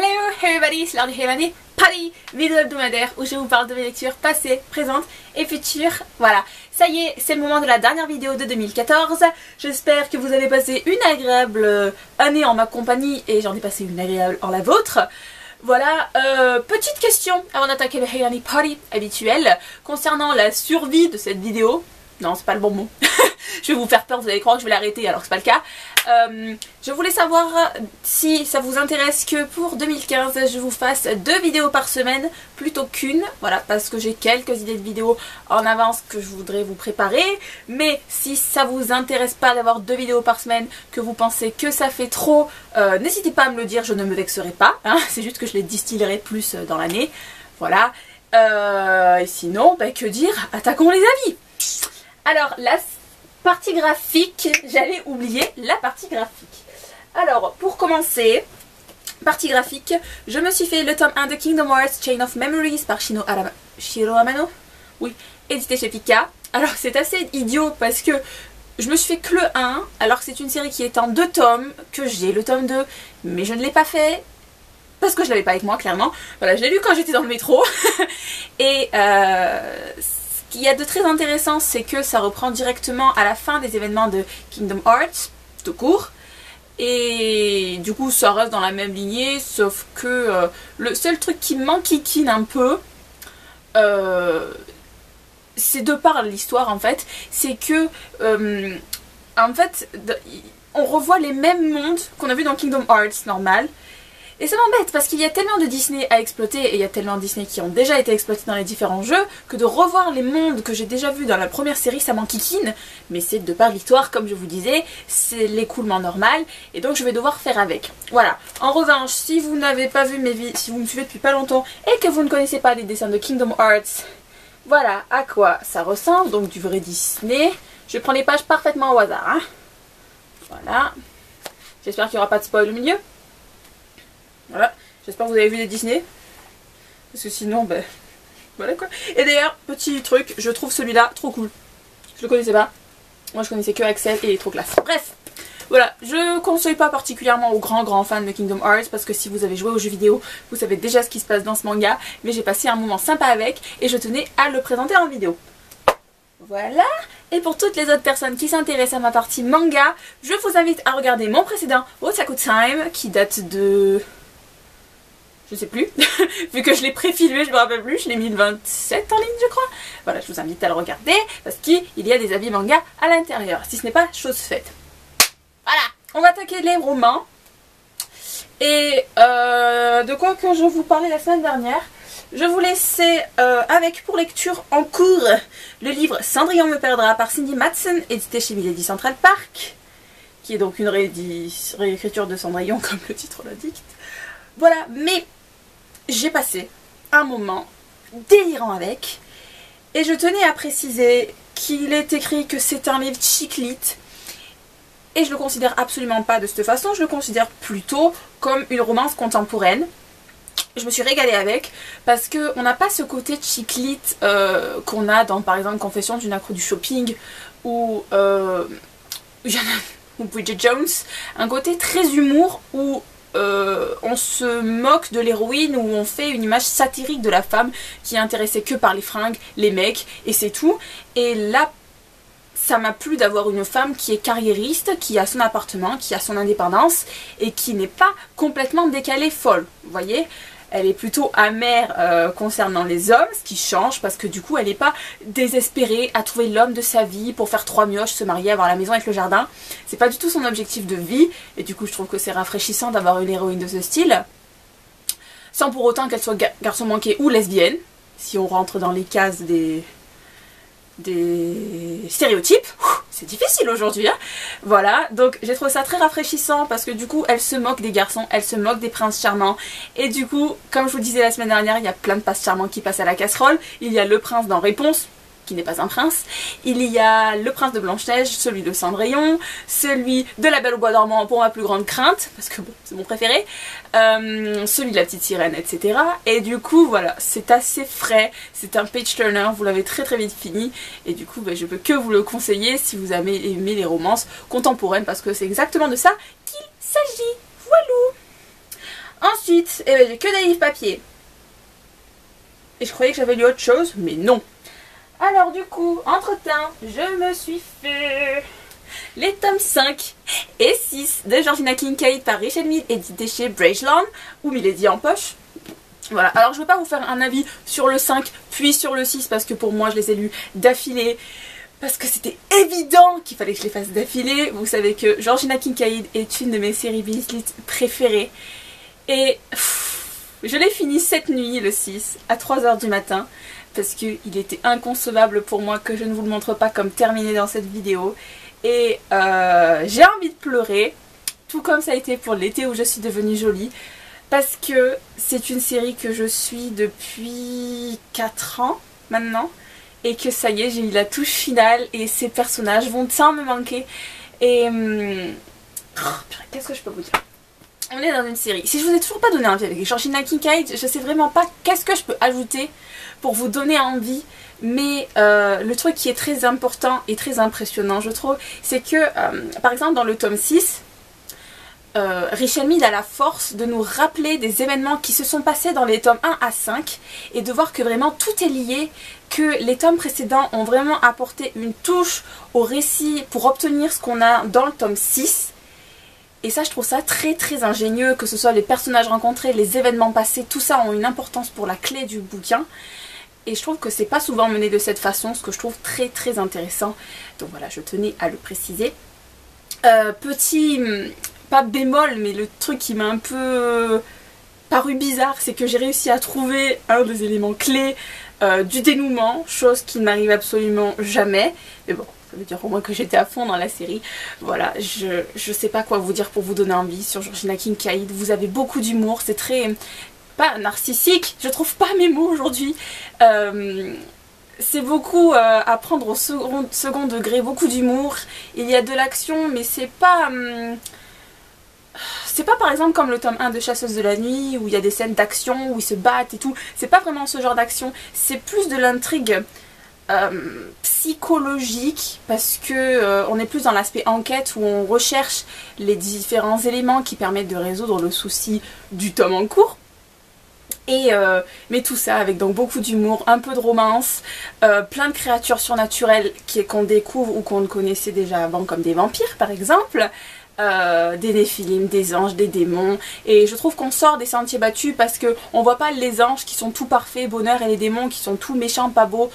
Hello everybody, c'est l'heure du Hello Party, vidéo hebdomadaire où je vous parle de mes lectures passées, présentes et futures. Voilà, ça y est, c'est le moment de la dernière vidéo de 2014. J'espère que vous avez passé une agréable année en ma compagnie et j'en ai passé une agréable en la vôtre. Voilà, petite question avant d'attaquer le Hello Party habituel concernant la survie de cette vidéo. Non, c'est pas le bon mot. Je vais vous faire peur, vous allez croire que je vais l'arrêter alors que c'est pas le cas. Je voulais savoir si ça vous intéresse que pour 2015 je vous fasse 2 vidéos par semaine plutôt qu'une. Voilà, parce que j'ai quelques idées de vidéos en avance que je voudrais vous préparer. Mais si ça vous intéresse pas d'avoir 2 vidéos par semaine, que vous pensez que ça fait trop, n'hésitez pas à me le dire, je ne me vexerai pas. Hein, c'est juste que je les distillerai plus dans l'année. Voilà. Et sinon, bah, que dire? Attaquons les avis. Alors, la partie graphique, j'allais oublier la partie graphique. Alors, pour commencer, partie graphique, je me suis fait le tome 1 de Kingdom Hearts Chain of Memories par Shiro Amano, oui, édité chez Pika. Alors, c'est assez idiot parce que je me suis fait que le 1, alors que c'est une série qui est en 2 tomes, que j'ai le tome 2, mais je ne l'ai pas fait parce que je l'avais pas avec moi, clairement. Voilà, je l'ai lu quand j'étais dans le métro. Et ce qu'il y a de très intéressant, c'est que ça reprend directement à la fin des événements de Kingdom Hearts, tout court. Et du coup, ça reste dans la même lignée, sauf que le seul truc qui m'enquiquine un peu, c'est de par l'histoire en fait, c'est que en fait, on revoit les mêmes mondes qu'on a vu dans Kingdom Hearts normal. Et ça m'embête parce qu'il y a tellement de Disney à exploiter et il y a tellement de Disney qui ont déjà été exploités dans les différents jeux que de revoir les mondes que j'ai déjà vus dans la première série, ça m'enquiquine. Mais c'est de par l'histoire, comme je vous disais, c'est l'écoulement normal et donc je vais devoir faire avec. Voilà. En revanche, si vous n'avez pas vu mes vidéos, si vous me suivez depuis pas longtemps et que vous ne connaissez pas les dessins de Kingdom Hearts, voilà à quoi ça ressemble, donc du vrai Disney. Je prends les pages parfaitement au hasard. Hein. Voilà. J'espère qu'il n'y aura pas de spoil au milieu. Voilà, j'espère que vous avez vu les Disney. Parce que sinon, ben, voilà quoi. Et d'ailleurs, petit truc, je trouve celui-là trop cool. Je le connaissais pas. Moi, je connaissais que Axel et il est trop classe. Bref, voilà, je conseille pas particulièrement aux grands fans de Kingdom Hearts parce que si vous avez joué aux jeux vidéo, vous savez déjà ce qui se passe dans ce manga. Mais j'ai passé un moment sympa avec et je tenais à le présenter en vidéo. Voilà. Et pour toutes les autres personnes qui s'intéressent à ma partie manga, je vous invite à regarder mon précédent Otaku Time qui date de... je sais plus, vu que je l'ai pré-filmé, je me rappelle plus, je l'ai mis le 27 en ligne je crois. Voilà, je vous invite à le regarder parce qu'il y a des avis manga à l'intérieur, si ce n'est pas chose faite. Voilà, on va attaquer les romans. Et de quoi que je vous parlais la semaine dernière, je vous laissais avec pour lecture en cours le livre Cendrillon me perdra par Cindy Madsen, édité chez Milady Central Park, qui est donc une réécriture de Cendrillon comme le titre l'indique. Voilà, mais j'ai passé un moment délirant avec et je tenais à préciser qu'il est écrit que c'est un livre chiclite et je le considère absolument pas de cette façon, je le considère plutôt comme une romance contemporaine. Je me suis régalée avec parce qu'on n'a pas ce côté chiclite qu'on a dans par exemple Confession d'une accro du shopping ou Bridget Jones, un côté très humour où on se moque de l'héroïne, où on fait une image satirique de la femme qui est intéressée que par les fringues, les mecs et c'est tout. Et là ça m'a plu d'avoir une femme qui est carriériste, qui a son appartement, qui a son indépendance et qui n'est pas complètement décalée folle, vous voyez. Elle est plutôt amère concernant les hommes, ce qui change parce que du coup elle n'est pas désespérée à trouver l'homme de sa vie pour faire 3 mioches, se marier, avoir la maison avec le jardin. C'est pas du tout son objectif de vie et du coup je trouve que c'est rafraîchissant d'avoir une héroïne de ce style. Sans pour autant qu'elle soit garçon manqué ou lesbienne, si on rentre dans les cases des stéréotypes. C'est difficile aujourd'hui hein. Voilà, donc j'ai trouvé ça très rafraîchissant parce que du coup elle se moque des garçons, elle se moque des princes charmants et du coup comme je vous disais la semaine dernière, il y a plein de princes charmants qui passent à la casserole. Il y a le prince dans Réponse qui n'est pas un prince, il y a le prince de Blanche-Neige, celui de Cendrillon, celui de La Belle au Bois dormant pour ma plus grande crainte, parce que bon, c'est mon préféré, celui de la petite sirène, etc. Et du coup, voilà, c'est assez frais, c'est un page turner, vous l'avez très vite fini, et du coup, bah, je peux que vous le conseiller si vous avez aimé les romances contemporaines, parce que c'est exactement de ça qu'il s'agit. Voilou! Ensuite, eh ben, j'ai que des livres papier. Et je croyais que j'avais lu autre chose, mais non. Alors du coup, entre-temps, je me suis fait les tomes 5 et 6 de Georgina Kincaid par Richelle Mead, édité chez Brageland, ou Milady en poche. Voilà, alors je ne vais pas vous faire un avis sur le 5 puis sur le 6 parce que pour moi je les ai lus d'affilée. Parce que c'était évident qu'il fallait que je les fasse d'affilée. Vous savez que Georgina Kincaid est une de mes séries Weasley préférées. Et je l'ai fini cette nuit, le 6, à 3 h du matin. Parce qu'il était inconcevable pour moi que je ne vous le montre pas comme terminé dans cette vidéo. Et j'ai envie de pleurer. Tout comme ça a été pour l'été où je suis devenue jolie. Parce que c'est une série que je suis depuis 4 ans maintenant. Et que ça y est, j'ai eu la touche finale et ces personnages vont tant me manquer. Et qu'est-ce que je peux vous dire? On est dans une série. Si je vous ai toujours pas donné envie avec Georgina Kincaid, je sais vraiment pas qu'est-ce que je peux ajouter pour vous donner envie. Mais le truc qui est très important et très impressionnant, je trouve, c'est que par exemple dans le tome 6, Richelle Mead a la force de nous rappeler des événements qui se sont passés dans les tomes 1 à 5 et de voir que vraiment tout est lié, que les tomes précédents ont vraiment apporté une touche au récit pour obtenir ce qu'on a dans le tome 6. Et ça, je trouve ça très très ingénieux, que ce soit les personnages rencontrés, les événements passés, tout ça ont une importance pour la clé du bouquin. Et je trouve que c'est pas souvent mené de cette façon, ce que je trouve très très intéressant. Donc voilà, je tenais à le préciser. Petit... pas bémol, mais le truc qui m'a un peu paru bizarre, c'est que j'ai réussi à trouver un des éléments clés du dénouement, chose qui ne m'arrive absolument jamais. Mais bon, ça veut dire au moins que j'étais à fond dans la série. Voilà, je sais pas quoi vous dire pour vous donner envie sur Georgina Kincaid. Vous avez beaucoup d'humour, c'est très... pas narcissique, je trouve pas mes mots aujourd'hui. C'est beaucoup à prendre au second degré, beaucoup d'humour. Il y a de l'action, mais c'est pas... c'est pas par exemple comme le tome 1 de Chasseuse de la nuit où il y a des scènes d'action, où ils se battent et tout. C'est pas vraiment ce genre d'action. C'est plus de l'intrigue psychologique parce que on est plus dans l'aspect enquête où on recherche les différents éléments qui permettent de résoudre le souci du tome en cours. Et mais tout ça avec donc beaucoup d'humour, un peu de romance, plein de créatures surnaturelles qu'on découvre ou qu'on ne connaissait déjà avant, comme des vampires par exemple. Des néphilim, des anges, des démons, et je trouve qu'on sort des sentiers battus parce que on voit pas les anges qui sont tout parfaits, bonheur, et les démons qui sont tout méchants, pas beaux.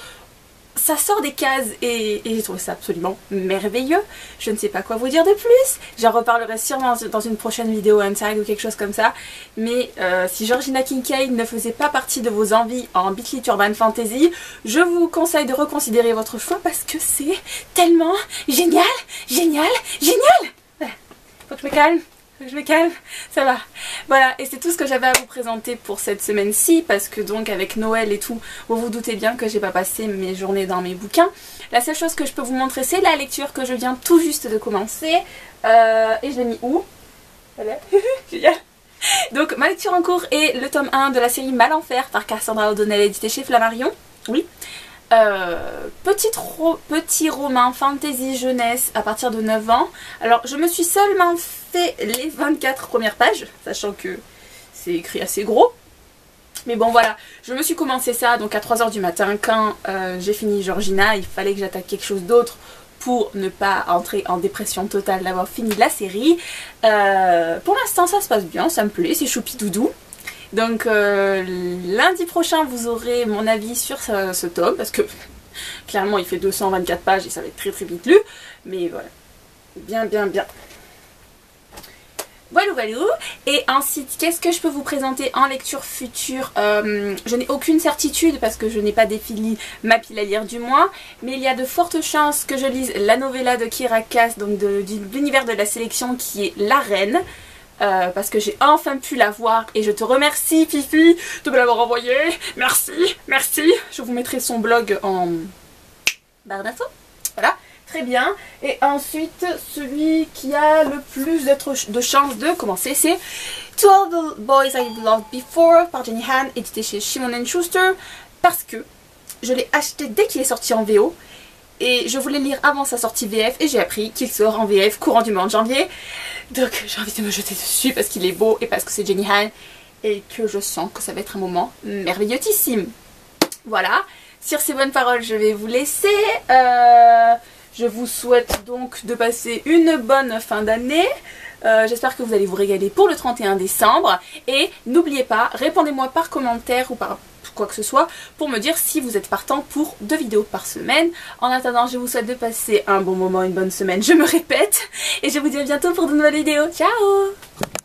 Ça sort des cases et j'ai trouvé ça absolument merveilleux. Je ne sais pas quoi vous dire de plus. J'en reparlerai sûrement dans une prochaine vidéo Inside ou quelque chose comme ça. Mais si Georgina Kincaid ne faisait pas partie de vos envies en Beat Lit Urban Fantasy, je vous conseille de reconsidérer votre choix parce que c'est tellement génial, génial, génial. Faut que je me calme, ça va. Voilà, et c'est tout ce que j'avais à vous présenter pour cette semaine-ci, parce que donc avec Noël et tout, vous vous doutez bien que j'ai pas passé mes journées dans mes bouquins. La seule chose que je peux vous montrer, c'est la lecture que je viens tout juste de commencer. Et je l'ai mis où? Voilà, génial. Donc ma lecture en cours est le tome 1 de la série Malenfer par Cassandra O'Donnell, édité chez Flammarion. Oui. Petit roman fantasy jeunesse à partir de 9 ans. Alors je me suis seulement fait les 24 premières pages, sachant que c'est écrit assez gros. Mais bon voilà, je me suis commencé ça donc à 3 h du matin quand j'ai fini Georgina. Il fallait que j'attaque quelque chose d'autre pour ne pas entrer en dépression totale d'avoir fini la série. Pour l'instant ça se passe bien, ça me plaît, c'est choupi doudou. Donc lundi prochain vous aurez mon avis sur ce tome parce que clairement il fait 224 pages et ça va être très très vite lu. Mais voilà, bien. Voilà. Et ensuite, qu'est-ce que je peux vous présenter en lecture future? Je n'ai aucune certitude parce que je n'ai pas défini ma pile à lire du mois. Mais il y a de fortes chances que je lise la novella de Kiera Cass, donc de l'univers de la sélection qui est La Reine. Parce que j'ai enfin pu la voir et je te remercie Fifi de me l'avoir envoyé. Merci. Je vous mettrai son blog en barre d'infos. Voilà, très bien. Et ensuite, celui qui a le plus de chances de commencer, c'est To All the Boys I've Loved Before par Jenny Han, édité chez Simon & Schuster, parce que je l'ai acheté dès qu'il est sorti en VO. Et je voulais lire avant sa sortie VF et j'ai appris qu'il sort en VF courant du mois de janvier. Donc j'ai envie de me jeter dessus parce qu'il est beau et parce que c'est Jenny Han. et que je sens que ça va être un moment merveilleusissime. Voilà, sur ces bonnes paroles je vais vous laisser. Je vous souhaite donc de passer une bonne fin d'année. J'espère que vous allez vous régaler pour le 31 décembre. Et n'oubliez pas, répondez-moi par commentaire ou par quoi que ce soit pour me dire si vous êtes partant pour 2 vidéos par semaine. En attendant, je vous souhaite de passer un bon moment, une bonne semaine, je me répète. Et je vous dis à bientôt pour de nouvelles vidéos. Ciao!